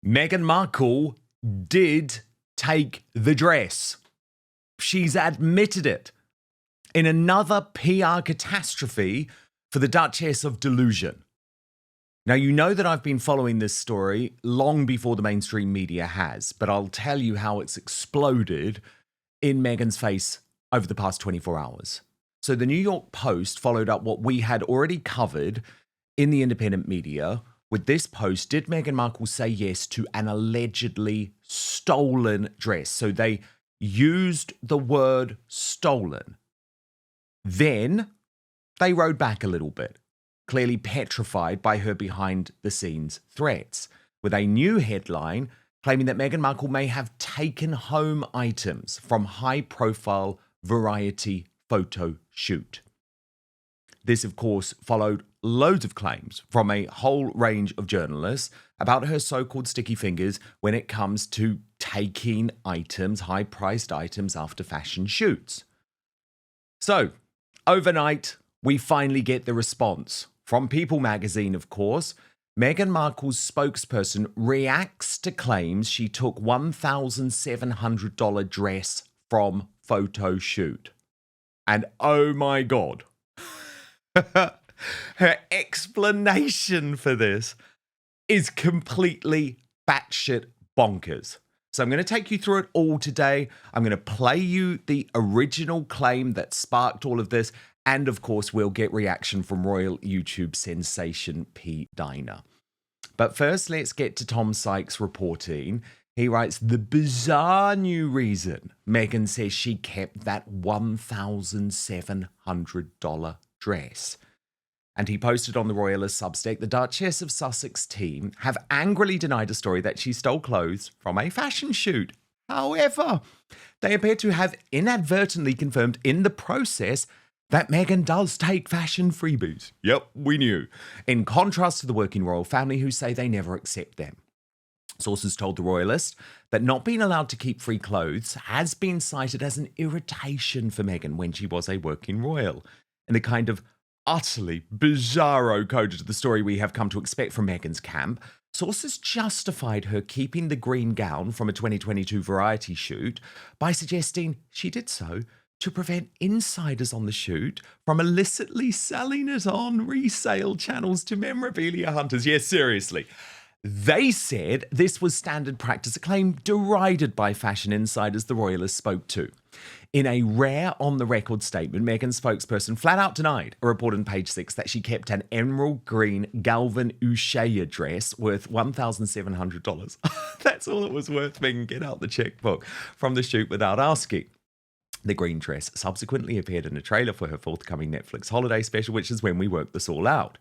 Meghan Markle did take the dress. She's admitted it in another PR catastrophe for the Duchess of Delusion. Now, you know that I've been following this story long before the mainstream media has, but I'll tell you how it's exploded in Meghan's face over the past 24 hours. So the New York Post followed up what we had already covered in the independent media with this post. Did Meghan Markle say yes to an allegedly stolen dress? So they used the word stolen. Then they rode back a little bit, clearly petrified by her behind-the-scenes threats, with a new headline claiming that Meghan Markle may have taken home items from high-profile Variety photo shoot. This, of course, followed loads of claims from a whole range of journalists about her so-called sticky fingers when it comes to taking items, high-priced items, after fashion shoots. So, overnight, we finally get the response. From People magazine, of course, Meghan Markle's spokesperson reacts to claims she took $1,700 dress from photo shoot. And oh my God, her explanation for this is completely batshit bonkers. So I'm going to take you through it all today. I'm going to play you the original claim that sparked all of this. And of course, we'll get reaction from royal YouTube sensation P-Dina. But first, let's get to Tom Sykes reporting. He writes, the bizarre new reason Meghan says she kept that $1,700 dress. And he posted on the Royalist Substack, the Duchess of Sussex team have angrily denied a story that she stole clothes from a fashion shoot. However, they appear to have inadvertently confirmed in the process that Meghan does take fashion freebies. Yep, we knew. In contrast to the working royal family who say they never accept them. Sources told the Royalist that not being allowed to keep free clothes has been cited as an irritation for Meghan when she was a working royal. In the kind of utterly bizarro coda to the story we have come to expect from Meghan's camp, sources justified her keeping the green gown from a 2022 Variety shoot by suggesting she did so to prevent insiders on the shoot from illicitly selling it on resale channels to memorabilia hunters. Yes, seriously. They said this was standard practice, a claim derided by fashion insiders the Royalists spoke to. In a rare on-the-record statement, Meghan's spokesperson flat out denied a report on page 6 that she kept an emerald green Galvin Usheya dress worth $1,700. That's all it was worth. Meghan, get out the checkbook from the shoot without asking. The green dress subsequently appeared in a trailer for her forthcoming Netflix holiday special, which is when we worked this all out.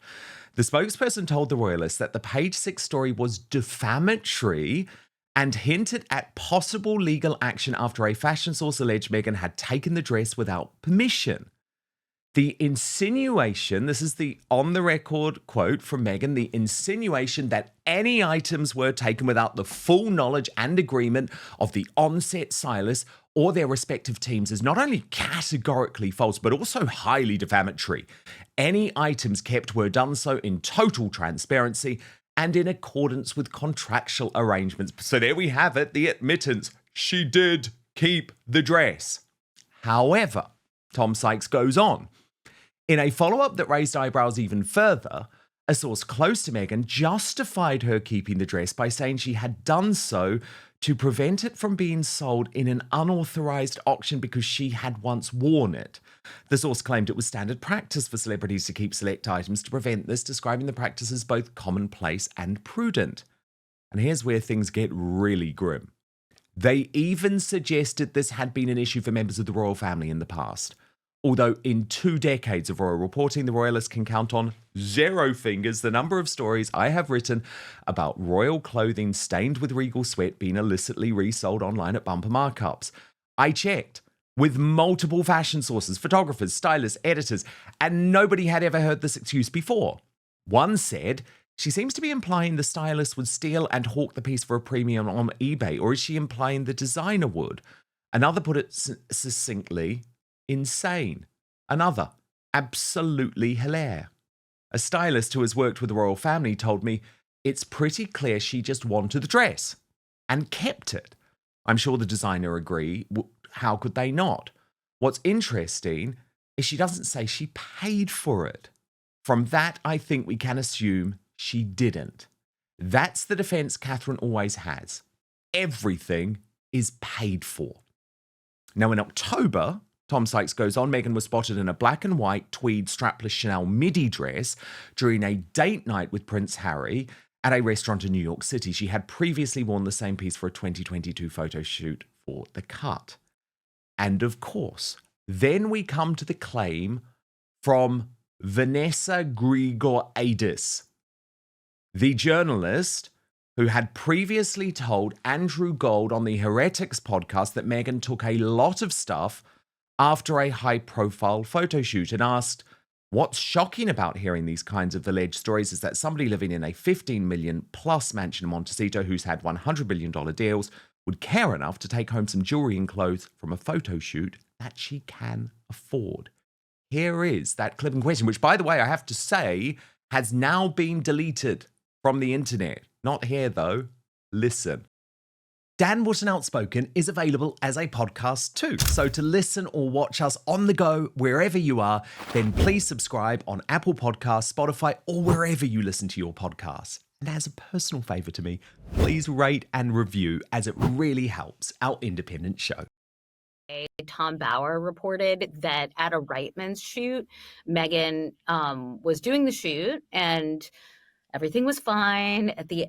The spokesperson told the Royalists that the page 6 story was defamatory and hinted at possible legal action after a fashion source alleged Meghan had taken the dress without permission. The insinuation, this is the on-the-record quote from Meghan, the insinuation that any items were taken without the full knowledge and agreement of the on-set stylists or their respective teams is not only categorically false, but also highly defamatory. Any items kept were done so in total transparency and in accordance with contractual arrangements. So there we have it, the admittance. She did keep the dress. However, Tom Sykes goes on. In a follow-up that raised eyebrows even further, a source close to Meghan justified her keeping the dress by saying she had done so to prevent it from being sold in an unauthorized auction because she had once worn it. The source claimed it was standard practice for celebrities to keep select items to prevent this, describing the practice as both commonplace and prudent. And here's where things get really grim. They even suggested this had been an issue for members of the royal family in the past. Although in 2 decades of royal reporting, the Royalists can count on 0 fingers the number of stories I have written about royal clothing stained with regal sweat being illicitly resold online at bumper markups. I checked with multiple fashion sources, photographers, stylists, editors, and nobody had ever heard this excuse before. One said, she seems to be implying the stylist would steal and hawk the piece for a premium on eBay, or is she implying the designer would? Another put it succinctly, insane. Another, absolutely hilarious. A stylist who has worked with the royal family told me it's pretty clear she just wanted the dress and kept it. I'm sure the designer agree. How could they not? What's interesting is she doesn't say she paid for it. From that, I think we can assume she didn't. That's the defense Catherine always has. Everything is paid for. Now, in October, Tom Sykes goes on, Meghan was spotted in a black and white tweed strapless Chanel midi dress during a date night with Prince Harry at a restaurant in New York City. She had previously worn the same piece for a 2022 photo shoot for The Cut. And of course, then we come to the claim from Vanessa Grigor-Adis, the journalist who had previously told Andrew Gold on the Heretics podcast that Meghan took a lot of stuff after a high-profile photo shoot, and asked, what's shocking about hearing these kinds of alleged stories is that somebody living in a $15 million plus mansion in Montecito who's had $100 billion deals would care enough to take home some jewelry and clothes from a photo shoot that she can afford. Here is that clip in question, which, by the way, I have to say, has now been deleted from the internet. Not here, though. Listen. Dan Wootton Outspoken is available as a podcast too. So to listen or watch us on the go, wherever you are, then please subscribe on Apple Podcasts, Spotify, or wherever you listen to your podcasts. And as a personal favour to me, please rate and review, as it really helps our independent show. Tom Bauer reported that at a Reitman's shoot, Meghan was doing the shoot and everything was fine. At the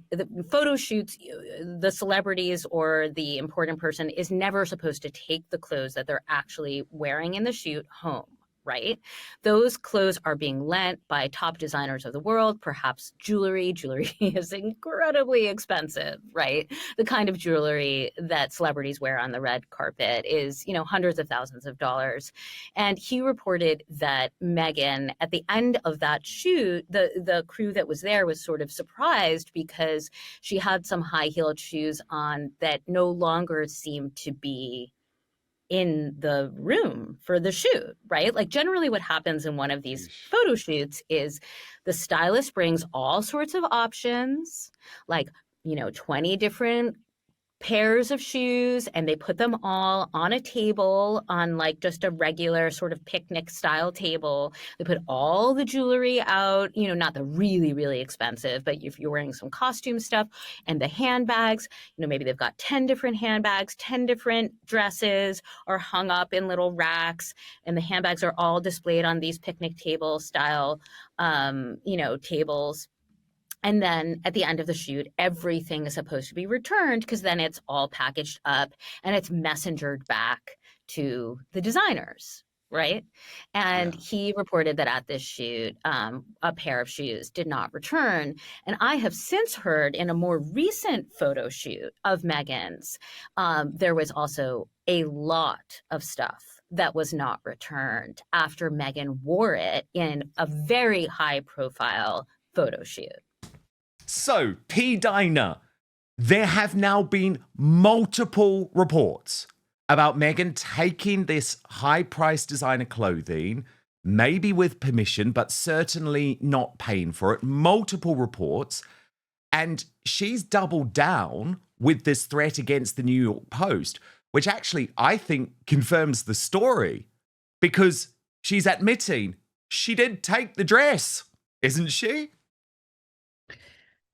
photo shoots, the celebrities or the important person is never supposed to take the clothes that they're actually wearing in the shoot home. Right? Those clothes are being lent by top designers of the world, perhaps jewelry. Jewelry is incredibly expensive, right? The kind of jewelry that celebrities wear on the red carpet is, hundreds of thousands of dollars. And he reported that Meghan, at the end of that shoot, the crew that was there was sort of surprised because she had some high-heeled shoes on that no longer seemed to be in the room for the shoot, right? Like generally what happens in one of these photo shoots is the stylist brings all sorts of options, like, 20 different pairs of shoes, and they put them all on a table, on like just a regular sort of picnic style table. They put all the jewelry out, not the really, really expensive, but if you're wearing some costume stuff, and the handbags, maybe they've got 10 different handbags, 10 different dresses are hung up in little racks, and the handbags are all displayed on these picnic table style, tables. And then at the end of the shoot, everything is supposed to be returned because then it's all packaged up and it's messengered back to the designers, right? And he reported that at this shoot, a pair of shoes did not return. And I have since heard in a more recent photo shoot of Meghan's, there was also a lot of stuff that was not returned after Meghan wore it in a very high profile photo shoot. So, P-Dina, there have now been multiple reports about Meghan taking this high-priced designer clothing, maybe with permission, but certainly not paying for it. Multiple reports. And she's doubled down with this threat against the New York Post, which actually I think confirms the story, because she's admitting she did take the dress, isn't she?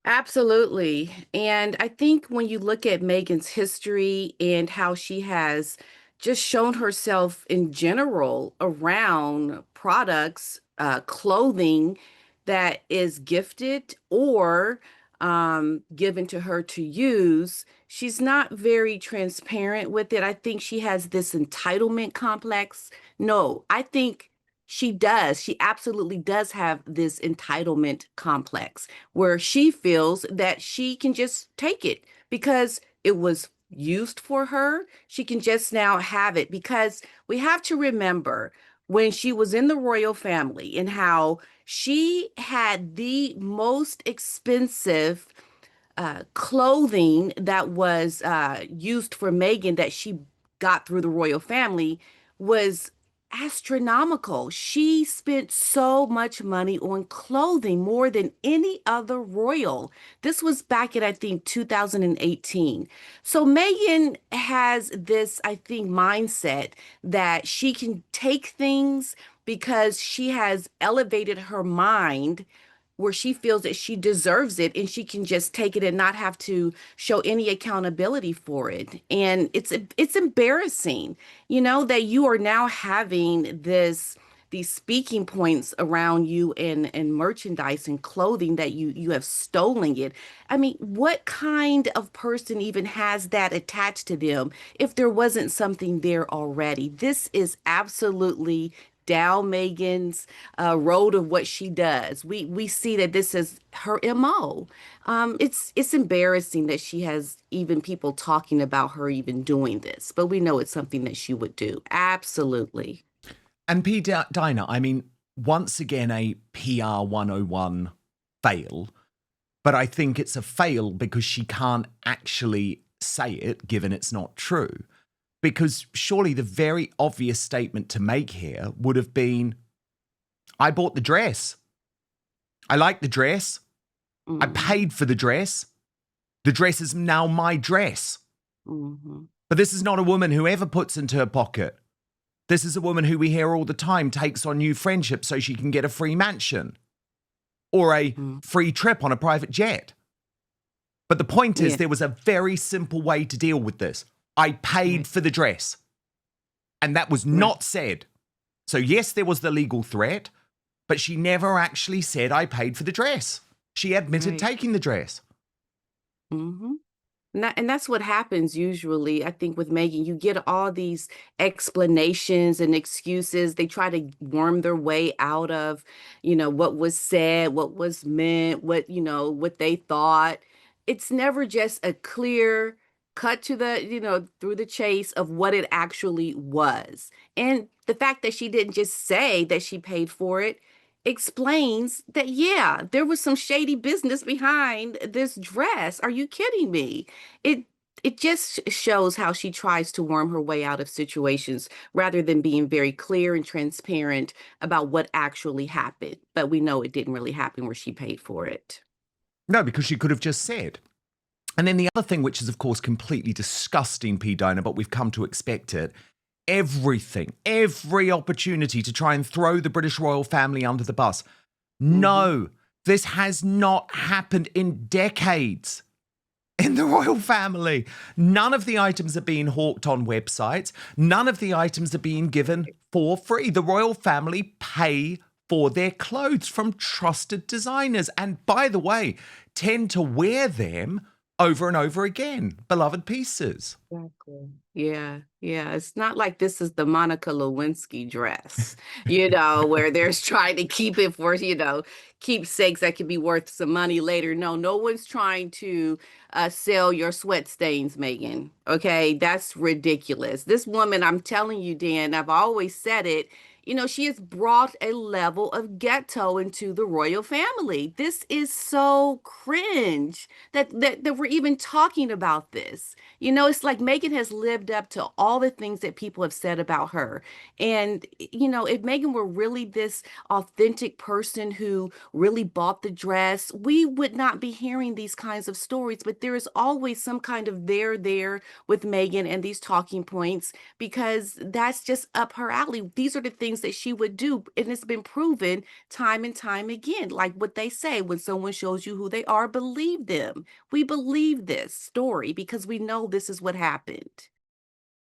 Absolutely. And I think when you look at Meghan's history and how she has just shown herself in general around products, clothing that is gifted or given to her to use, she's not very transparent with it. I think she has this entitlement complex. No, I think she does. She absolutely does have this entitlement complex where she feels that she can just take it because it was used for her. She can just now have it, because we have to remember when she was in the royal family and how she had the most expensive clothing that was used for Meghan that she got through the royal family was astronomical. She spent so much money on clothing, more than any other royal. This was back in, I think, 2018. So Meghan has this, I think, mindset that she can take things because she has elevated her mind where she feels that she deserves it and she can just take it and not have to show any accountability for it. And it's embarrassing, that you are now having these speaking points around you and merchandise and clothing that you have stolen it. I mean, what kind of person even has that attached to them if there wasn't something there already? This is absolutely down Megan's road of what she does. We see that this is her MO. It's embarrassing that she has even people talking about her even doing this, but we know it's something that she would do. Absolutely. And P-Dina, I mean, once again, a PR 101 fail, but I think it's a fail because she can't actually say it, given it's not true. Because surely the very obvious statement to make here would have been, I bought the dress. I like the dress. I paid for the dress. The dress is now my dress. But this is not a woman who ever puts into her pocket. This is a woman who we hear all the time takes on new friendships so she can get a free mansion or a free trip on a private jet. But the point is, there was a very simple way to deal with this. I paid for the dress. And that was not said. So yes, there was the legal threat, but she never actually said I paid for the dress. She admitted taking the dress. And that's what happens usually, I think, with Meghan. You get all these explanations and excuses. They try to worm their way out of, what was said, what was meant, what they thought. It's never just a clear cut to through the chase of what it actually was. And the fact that she didn't just say that she paid for it explains that, yeah, there was some shady business behind this dress. Are you kidding me? It it just shows how she tries to worm her way out of situations rather than being very clear and transparent about what actually happened. But we know it didn't really happen where she paid for it. No, because she could have just said. And then the other thing, which is, of course, completely disgusting, P-Dina, but we've come to expect it, every opportunity to try and throw the British royal family under the bus. No, this has not happened in decades in the royal family. None of the items are being hawked on websites. None of the items are being given for free. The royal family pay for their clothes from trusted designers. And by the way, tend to wear them over and over again. Beloved pieces. Exactly. Yeah, yeah. It's not like this is the Monica Lewinsky dress, where there's trying to keep it for, keepsakes that could be worth some money later. No, no one's trying to sell your sweat stains, Meghan. Okay, that's ridiculous. This woman, I'm telling you, Dan, I've always said it. She has brought a level of ghetto into the royal family. This is so cringe that we're even talking about this. It's like Meghan has lived up to all the things that people have said about her. And, if Meghan were really this authentic person who really bought the dress, we would not be hearing these kinds of stories. But there is always some kind of there with Meghan and these talking points because that's just up her alley. These are the things that she would do. And it's been proven time and time again. Like what they say, when someone shows you who they are, believe them. We believe this story because we know this is what happened.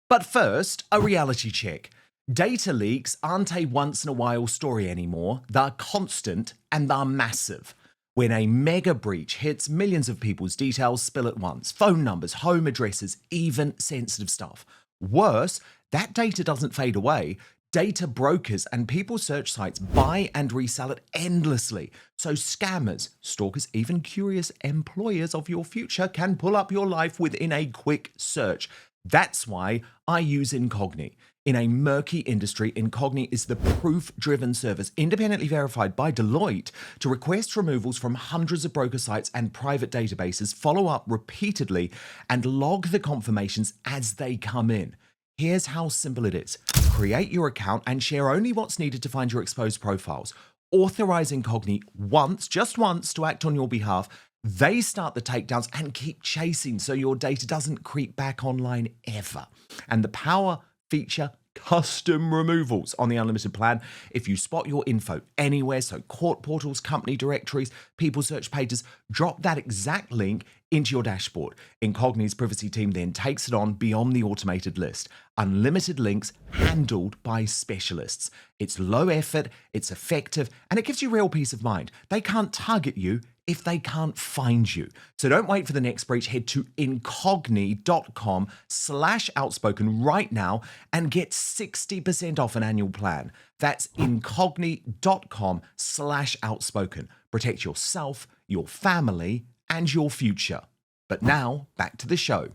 But first, a reality check. Data leaks aren't a once-in-a-while story anymore. They're constant and they're massive. When a mega breach hits, millions of people's details spill at once. Phone numbers, home addresses, even sensitive stuff. Worse, that data doesn't fade away. Data brokers and people search sites buy and resell it endlessly. So scammers, stalkers, even curious employers of your future can pull up your life within a quick search. That's why I use Incogni. In a murky industry, Incogni is the proof-driven service independently verified by Deloitte to request removals from hundreds of broker sites and private databases, follow up repeatedly, and log the confirmations as they come in. Here's how simple it is. create your account and share only what's needed to find your exposed profiles. Authorize Incogni once, just once, to act on your behalf. They start the takedowns and keep chasing so your data doesn't creep back online ever. And the power feature custom removals on the unlimited plan. If you spot your info anywhere, so court portals, company directories, people search pages, drop that exact link into your dashboard. Incogni's privacy team then takes it on beyond the automated list. Unlimited links handled by specialists. It's low effort, it's effective, and it gives you real peace of mind. They can't target you if they can't find you. So don't wait for the next breach. Head to incogni.com/outspoken right now and get 60% off an annual plan. That's incogni.com/outspoken. Protect yourself, your family, and your future. But now, back to the show.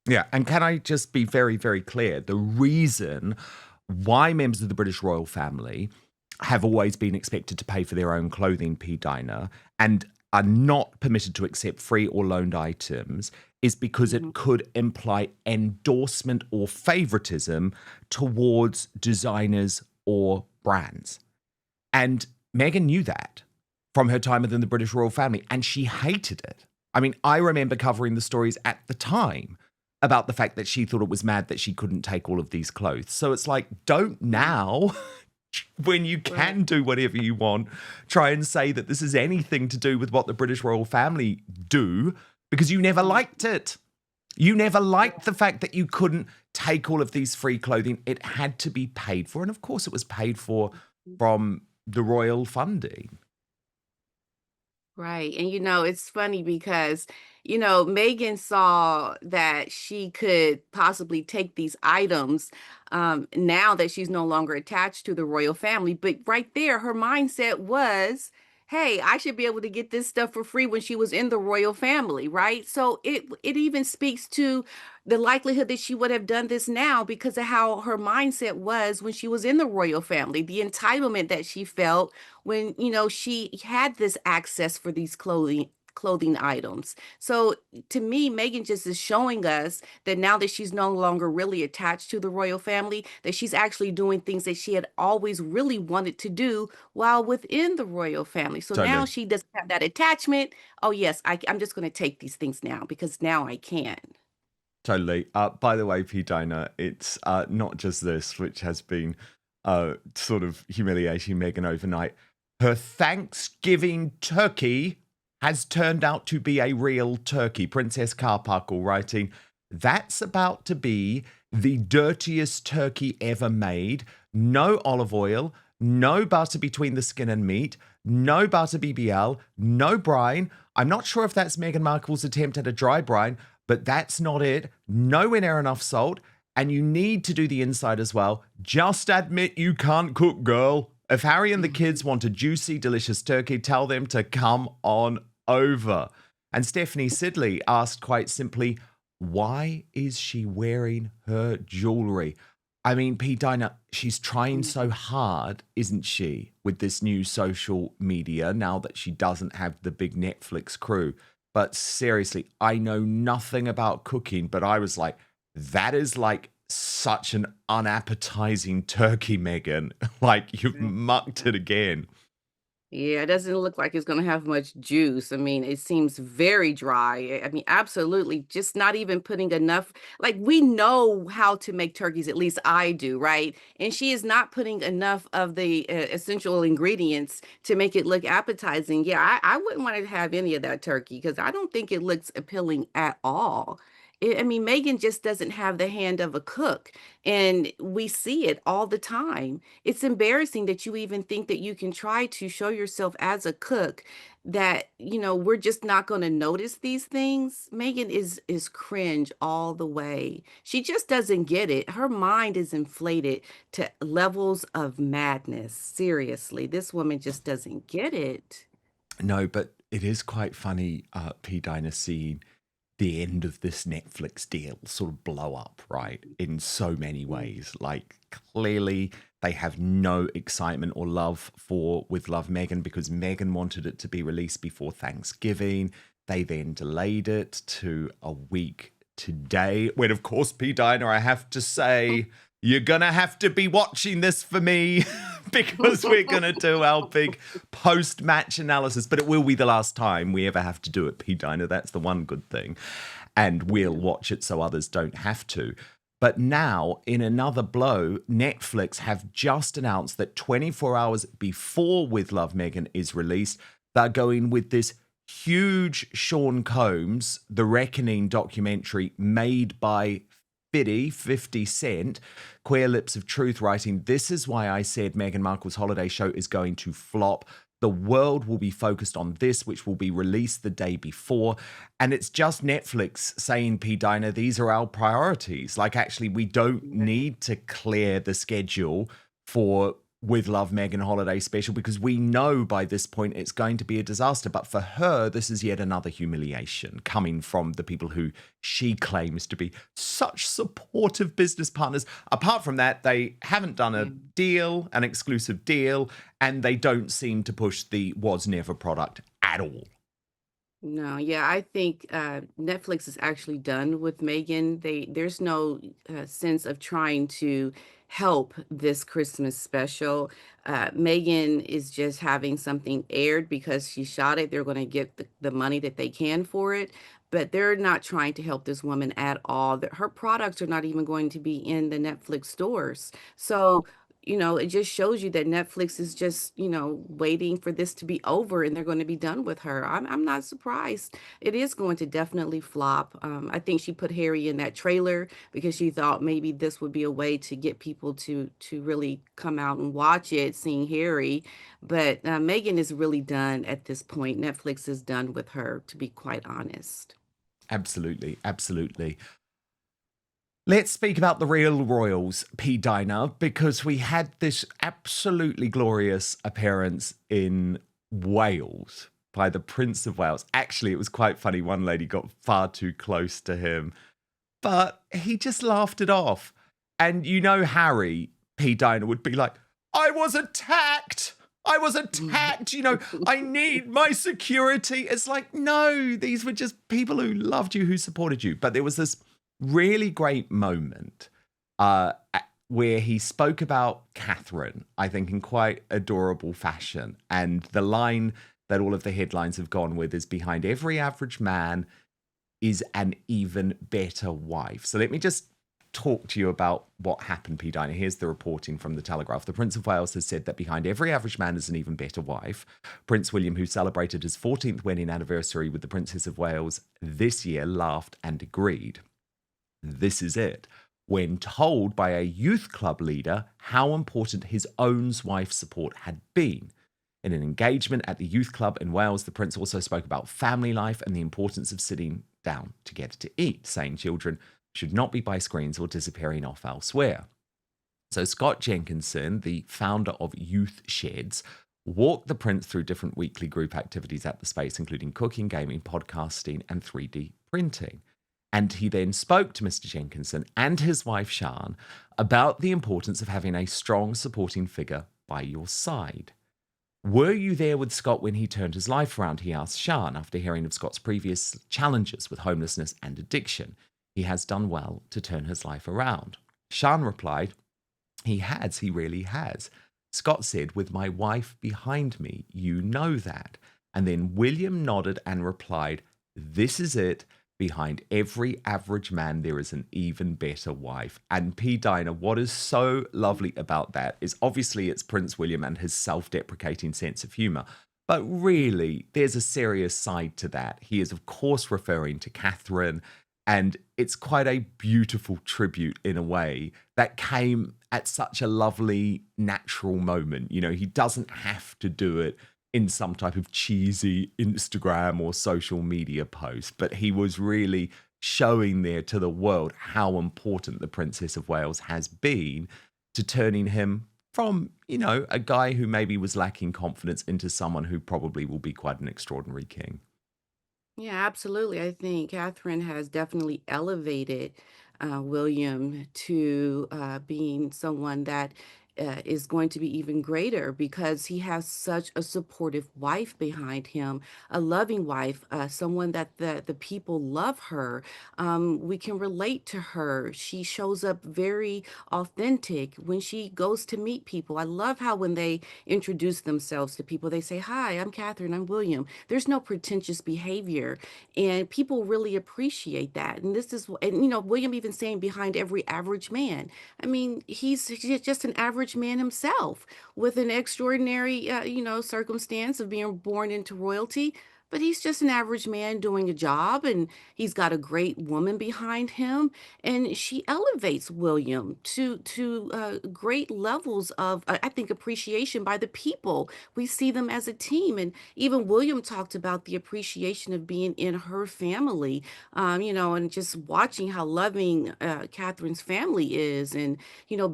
Yeah, and can I just be very, very clear? The reason why members of the British royal family have always been expected to pay for their own clothing, P-Dina, and are not permitted to accept free or loaned items is because it could imply endorsement or favoritism towards designers or brands. And Meghan knew that from her time within the British royal family, and she hated it. I mean, I remember covering the stories at the time about the fact that she thought it was mad that she couldn't take all of these clothes. So it's like, don't now, when you can do whatever you want, try and say that this is anything to do with what the British royal family do, because you never liked it. You never liked the fact that you couldn't take all of these free clothing. It had to be paid for. And of course, it was paid for from the royal funding. Right. And it's funny because, Megan saw that she could possibly take these items now that she's no longer attached to the royal family. But right there, her mindset was, hey, I should be able to get this stuff for free when she was in the royal family, right? So it even speaks to the likelihood that she would have done this now because of how her mindset was when she was in the royal family, the entitlement that she felt when, she had this access for these clothing items. So to me, Megan just is showing us that now that she's no longer really attached to the royal family, that she's actually doing things that she had always really wanted to do while within the royal family. So now Totally. she doesn't have that attachment. Oh yes, I'm just going to take these things now because now I can. Totally. By the way, P-Dina, it's not just this, which has been sort of humiliating Meghan overnight. Her Thanksgiving turkey has turned out to be a real turkey. Princess Carparkle writing, that's about to be the dirtiest turkey ever made. No olive oil, no butter between the skin and meat, no butter BBL, no brine. I'm not sure if that's Meghan Markle's attempt at a dry brine, but that's not it. Nowhere near enough salt. And you need to do the inside as well. Just admit you can't cook, girl. If Harry and the kids want a juicy, delicious turkey, tell them to come on over. And Stephanie Sidley asked quite simply, why is she wearing her jewelry? I mean, P-Dina, she's trying so hard, isn't she, with this new social media now that she doesn't have the big Netflix crew. But seriously, I know nothing about cooking, but I was like, that is like such an unappetizing turkey, Meghan. Like, you've mucked it again. Yeah, it doesn't look like it's going to have much juice. I mean, it seems very dry. I mean, absolutely, just not even putting enough. Like, we know how to make turkeys, at least I do, right? And she is not putting enough of the essential ingredients to make it look appetizing. Yeah, I wouldn't want to have any of that turkey because I don't think it looks appealing at all. I mean, Megan just doesn't have the hand of a cook, and we see it all the time. It's embarrassing that you even think that you can try to show yourself as a cook, that, we're just not going to notice these things. Megan is cringe all the way. She just doesn't get it. Her mind is inflated to levels of madness. Seriously, this woman just doesn't get it. No, but it is quite funny, P-Dina, seeing the end of this Netflix deal sort of blow up, right? In so many ways. Like, clearly they have no excitement or love for With Love Meghan because Meghan wanted it to be released before Thanksgiving. They then delayed it to a week today, when, of course, P-Dina, I have to say, You're going to have to be watching this for me because we're going to do our big post-match analysis. But it will be the last time we ever have to do it, P-Dina. That's the one good thing. And we'll watch it so others don't have to. But now, in another blow, Netflix have just announced that 24 hours before With Love Meghan is released, they're going with this huge Sean Combs, The Reckoning documentary made by 50 Cent, Queer Lips of Truth, writing, "This is why I said Meghan Markle's holiday show is going to flop. The world will be focused on this, which will be released the day before." And it's just Netflix saying, P-Dina, these are our priorities. Like, actually, we don't need to clear the schedule for With Love Meghan holiday special because we know by this point it's going to be a disaster. But for her, this is yet another humiliation coming from the people who she claims to be such supportive business partners. Apart from that, they haven't done a deal, an exclusive deal, and they don't seem to push the was never product at all. No, yeah, I think Netflix is actually done with Megan. There's no sense of trying to help this Christmas special. Megan is just having something aired because she shot it. They're going to get the money that they can for it, but they're not trying to help this woman at all. Her products are not even going to be in the Netflix stores. So it just shows you that Netflix is just, waiting for this to be over and they're going to be done with her. I'm not surprised. It is going to definitely flop. I think she put Harry in that trailer because she thought maybe this would be a way to get people to really come out and watch it, seeing Harry. But Megan is really done at this point. Netflix is done with her, to be quite honest. Absolutely, absolutely. Let's speak about the real royals, P-Dina, because we had this absolutely glorious appearance in Wales by the Prince of Wales. Actually, it was quite funny. One lady got far too close to him, but he just laughed it off. And Harry, P-Dina, would be like, I was attacked. I need my security. It's like, no, these were just people who loved you, who supported you. But there was this really great moment where he spoke about Catherine, I think, in quite adorable fashion. And the line that all of the headlines have gone with is, behind every average man is an even better wife. So let me just talk to you about what happened, P-Dina. Here's the reporting from the Telegraph. The Prince of Wales has said that behind every average man is an even better wife. Prince William, who celebrated his 14th wedding anniversary with the Princess of Wales this year, laughed and agreed. This is it. When told by a youth club leader how important his own wife's support had been. In an engagement at the youth club in Wales, the Prince also spoke about family life and the importance of sitting down together to eat, saying children should not be by screens or disappearing off elsewhere. So Scott Jenkinson, the founder of Youth Sheds, walked the Prince through different weekly group activities at the space, including cooking, gaming, podcasting, and 3D printing. And he then spoke to Mr. Jenkinson and his wife, Sian, about the importance of having a strong supporting figure by your side. Were you there with Scott when he turned his life around? He asked Sian after hearing of Scott's previous challenges with homelessness and addiction. He has done well to turn his life around. Sian replied, he really has. Scott said, with my wife behind me, you know that. And then William nodded and replied, this is it. Behind every average man, there is an even better wife. And P-Dina, what is so lovely about that is obviously it's Prince William and his self-deprecating sense of humor. But really, there's a serious side to that. He is, of course, referring to Catherine. And it's quite a beautiful tribute in a way that came at such a lovely, natural moment. He doesn't have to do it in some type of cheesy Instagram or social media post, but he was really showing there to the world how important the Princess of Wales has been to turning him from, a guy who maybe was lacking confidence into someone who probably will be quite an extraordinary king. Yeah, absolutely. I think Catherine has definitely elevated William to being someone that is going to be even greater because he has such a supportive wife behind him, a loving wife, someone that the people love her. We can relate to her. She shows up very authentic when she goes to meet people. I love how when they introduce themselves to people, they say, "Hi, I'm Catherine, I'm William." There's no pretentious behavior, and people really appreciate that. And this is, and William even saying behind every average man. I mean, he's just an average man himself with an extraordinary, circumstance of being born into royalty. But he's just an average man doing a job, and he's got a great woman behind him, and she elevates William to great levels of, I think, appreciation by the people. We see them as a team, and even William talked about the appreciation of being in her family, and just watching how loving Catherine's family is, and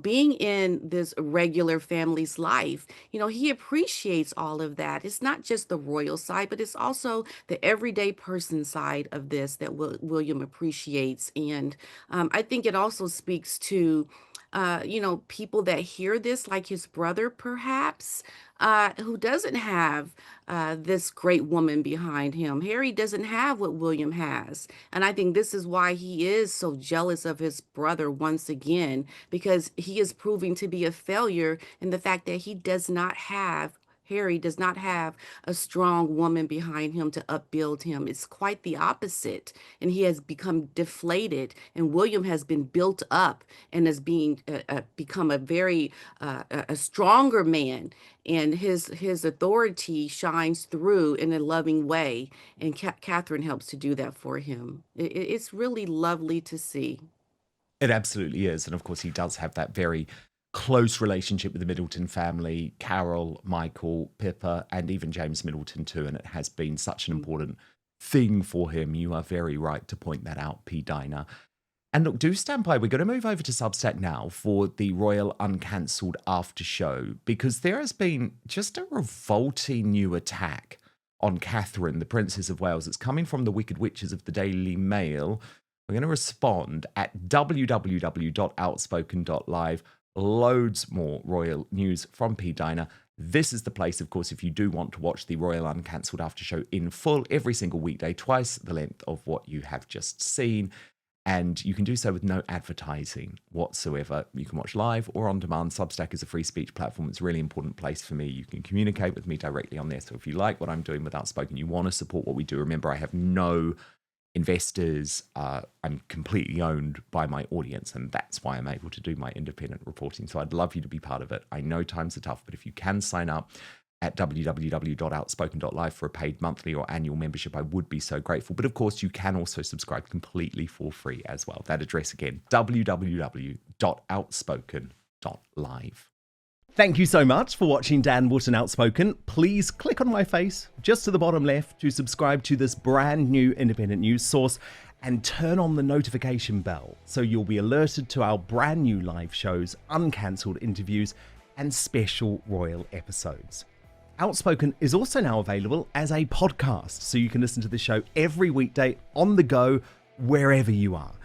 being in this regular family's life. He appreciates all of that. It's not just the royal side, but it's also the everyday person side of this that William appreciates. And I think it also speaks to, people that hear this, like his brother, perhaps, who doesn't have this great woman behind him. Harry doesn't have what William has. And I think this is why he is so jealous of his brother once again, because he is proving to be a failure in the fact that Harry does not have a strong woman behind him to upbuild him. It's quite the opposite. And he has become deflated. And William has been built up and has become a very a stronger man. And his authority shines through in a loving way. And Catherine helps to do that for him. It's really lovely to see. It absolutely is. And of course, he does have that very close relationship with the Middleton family, Carol, Michael, Pippa, and even James Middleton too. And it has been such an important thing for him. You are very right to point that out, P-Dina. And look, do stand by. We're going to move over to Substack now for the Royal Uncancelled After Show, because there has been just a revolting new attack on Catherine, the Princess of Wales. It's coming from the Wicked Witches of the Daily Mail. We're going to respond at www.outspoken.live. Loads more royal news from P-Dina. This is the place, of course, if you do want to watch the Royal Uncancelled After Show in full every single weekday, twice the length of what you have just seen. And you can do so with no advertising whatsoever. You can watch live or on demand. Substack is a free speech platform. It's a really important place for me. You can communicate with me directly on there. So if you like what I'm doing with Outspoken, you want to support what we do, remember, I have no investors. I'm completely owned by my audience, and that's why I'm able to do my independent reporting. So I'd love you to be part of it. I know times are tough, but if you can sign up at www.outspoken.live for a paid monthly or annual membership, I would be so grateful. But of course, you can also subscribe completely for free as well. That address again, www.outspoken.live. Thank you so much for watching Dan Wootton Outspoken. Please click on my face just to the bottom left to subscribe to this brand new independent news source and turn on the notification bell so you'll be alerted to our brand new live shows, uncancelled interviews, and special royal episodes. Outspoken is also now available as a podcast, so you can listen to the show every weekday on the go, wherever you are.